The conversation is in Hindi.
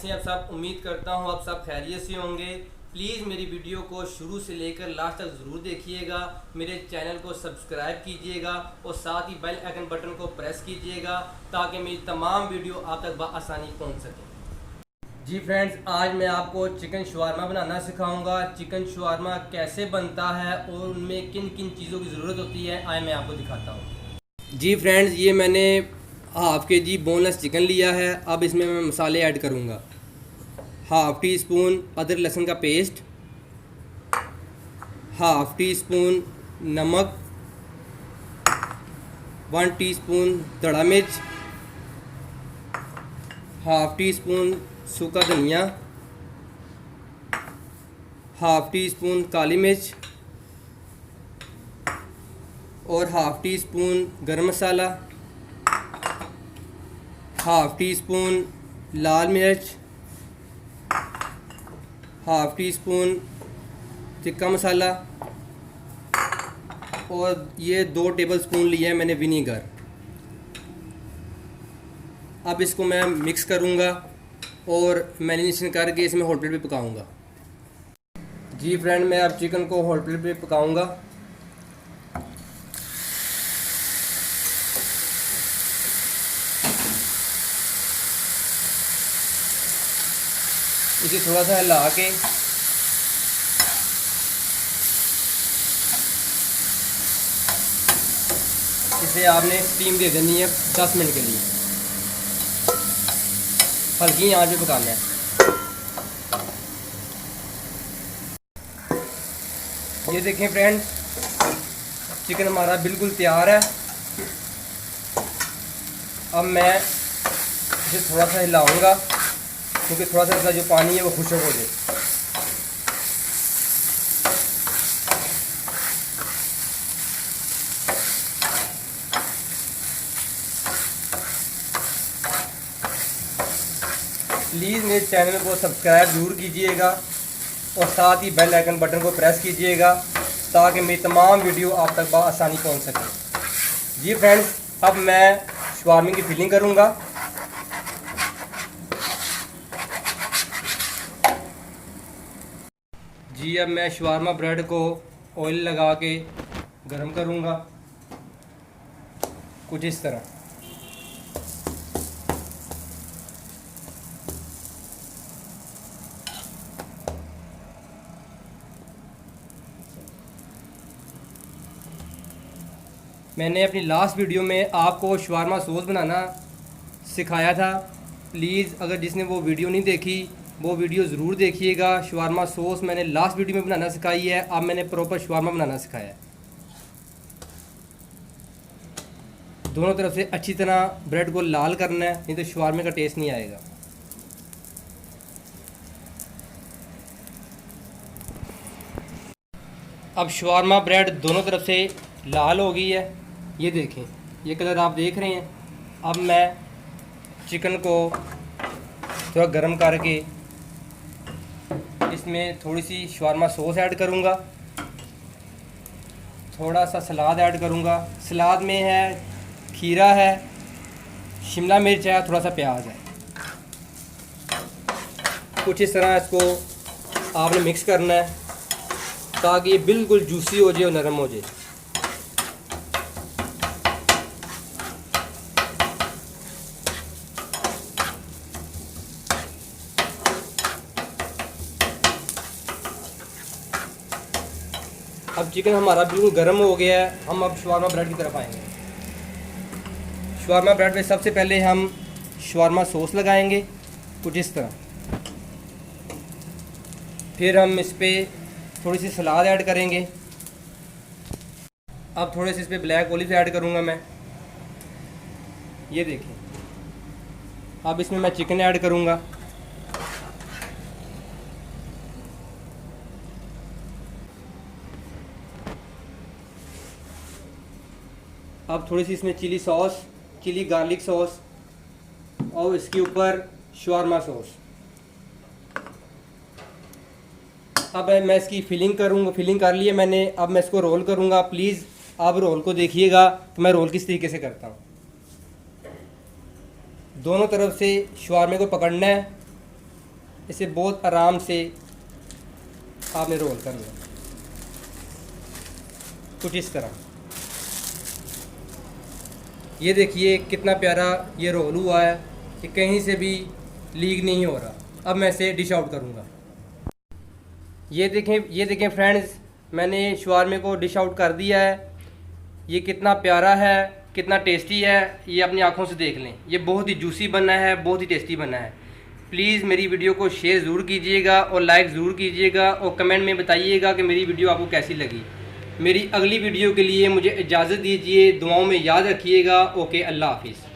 कैसे हैं आप सब। उम्मीद करता हूँ आप सब खैरियत से होंगे। प्लीज़ मेरी वीडियो को शुरू से लेकर लास्ट तक ज़रूर देखिएगा। मेरे चैनल को सब्सक्राइब कीजिएगा और साथ ही बेल आइकन बटन को प्रेस कीजिएगा ताकि मेरी तमाम वीडियो आप तक बआसानी पहुँच सके। जी फ्रेंड्स, आज मैं आपको चिकन शवारमा बनाना सिखाऊंगा। चिकन शवारमा कैसे बनता है और उनमें किन किन चीज़ों की ज़रूरत होती है, आज मैं आपको दिखाता हूँ। जी फ्रेंड्स, ये मैंने हाफ़ के जी बोनलेस चिकन लिया है। अब इसमें मैं मसाले ऐड करूँगा। हाफ़ टी स्पून अदरक लहसुन का पेस्ट, हाफ़ टी स्पून नमक, 1 टीस्पून धड़ा मिर्च, हाफ़ टी स्पून सूखा धनिया, हाफ़ टी स्पून काली मिर्च और हाफ़ टी स्पून गरम मसाला, हाफ़ टी स्पून लाल मिर्च, हाफ़ टी स्पून तिक्का मसाला और ये 2 टेबलस्पून लिया है मैंने विनीगर। अब इसको मैं मिक्स करूँगा और मैरिनेशन करके इसमें हॉट प्लेट पे पकाऊँगा। जी फ्रेंड, मैं अब चिकन को हॉट प्लेट पे पकाऊँगा। इसे थोड़ा सा हिला के इसे आपने स्टीम दे देनी है 10 मिनट के लिए। हल्की आंच पे पकाना है। ये देखें फ्रेंड, चिकन हमारा बिल्कुल तैयार है। अब मैं इसे थोड़ा सा हिलाऊंगा क्योंकि थोड़ा सा इसका जो पानी है वो खुश्क हो जाए। प्लीज़ मेरे चैनल को सब्सक्राइब ज़रूर कीजिएगा और साथ ही बेल आइकन बटन को प्रेस कीजिएगा ताकि मेरी तमाम वीडियो आप तक बआसानी पहुंच सके। जी फ्रेंड्स, अब मैं शवारमे की फिलिंग करूंगा। जी, अब मैं शवारमा ब्रेड को ऑयल लगा के गरम करूंगा कुछ इस तरह। मैंने अपनी लास्ट वीडियो में आपको शवारमा सॉस बनाना सिखाया था। प्लीज़ अगर जिसने वो वीडियो नहीं देखी वो वीडियो ज़रूर देखिएगा। शवारमा सॉस मैंने लास्ट वीडियो में बनाना सिखाई है। अब मैंने प्रॉपर शवारमा बनाना सिखाया है। दोनों तरफ से अच्छी तरह ब्रेड को लाल करना है, नहीं तो शवारमे का टेस्ट नहीं आएगा। अब शवारमा ब्रेड दोनों तरफ से लाल हो गई है। ये देखें, ये कलर आप देख रहे हैं। अब मैं चिकन को थोड़ा गर्म करके इसमें थोड़ी सी शवारमा सॉस ऐड करूँगा, थोड़ा सा सलाद ऐड करूँगा। सलाद में है खीरा है, शिमला मिर्च है, थोड़ा सा प्याज है। कुछ इस तरह इसको आपने मिक्स करना है ताकि ये बिल्कुल जूसी हो जाए और नरम हो जाए। अब चिकन हमारा बिल्कुल गर्म हो गया है। हम अब शवारमा ब्रेड की तरफ आएंगे। शवारमा ब्रेड पे सबसे पहले हम शवारमा सॉस लगाएंगे कुछ इस तरह। फिर हम इस पर थोड़ी सी सलाद ऐड करेंगे। अब थोड़े से इस पर ब्लैक ओलिव ऐड करूँगा मैं। ये देखिए, अब इसमें मैं चिकन ऐड करूँगा। अब थोड़ी सी इसमें chilli sauce, chilli garlic sauce और इसके ऊपर शवारमा सॉस। अब मैं इसकी फिलिंग करूँगा। फिलिंग कर ली है मैंने। अब मैं इसको रोल करूँगा। प्लीज़ आप रोल को देखिएगा तो मैं रोल किस तरीके से करता हूँ। दोनों तरफ से शवारमे को पकड़ना है इसे बहुत आराम से आपने रोल करना है, कुछ इस तरह। ये देखिए कितना प्यारा ये रोल हुआ है, कि कहीं से भी लीक नहीं हो रहा। अब मैं इसे डिश आउट करूँगा। ये देखें फ्रेंड्स, मैंने शवारमे को डिश आउट कर दिया है। ये कितना प्यारा है, कितना टेस्टी है, ये अपनी आंखों से देख लें। ये बहुत ही जूसी बना है, बहुत ही टेस्टी बना है। प्लीज़ मेरी वीडियो को शेयर ज़रूर कीजिएगा और लाइक ज़रूर कीजिएगा और कमेंट में बताइएगा कि मेरी वीडियो आपको कैसी लगी। मेरी अगली वीडियो के लिए मुझे इजाज़त दीजिए, दुआओं में याद रखिएगा। ओके, अल्लाह हाफिज़।